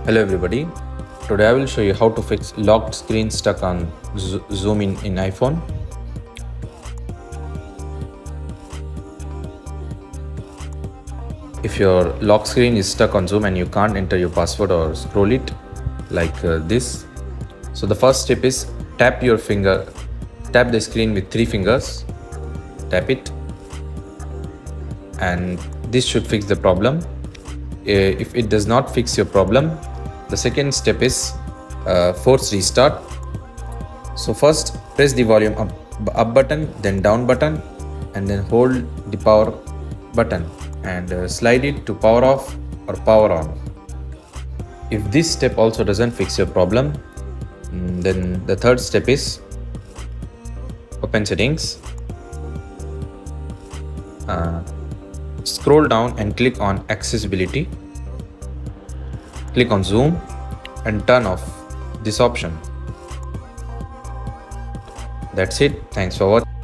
Hello everybody. Today I will show you how to fix locked screen stuck on zoom in iPhone. If your lock screen is stuck on zoom and you can't enter your password or scroll it like this. So the first step is tap the screen with 3 fingers, tap it, and this should fix the problem. If it does not fix your problem, the second step is force restart. So first press the volume up button, then down button, and then hold the power button and slide it to power off or power on. If this step also doesn't fix your problem, then the third step is open settings, scroll down and click on accessibility, click on zoom and turn off this option. That's it. Thanks for watching.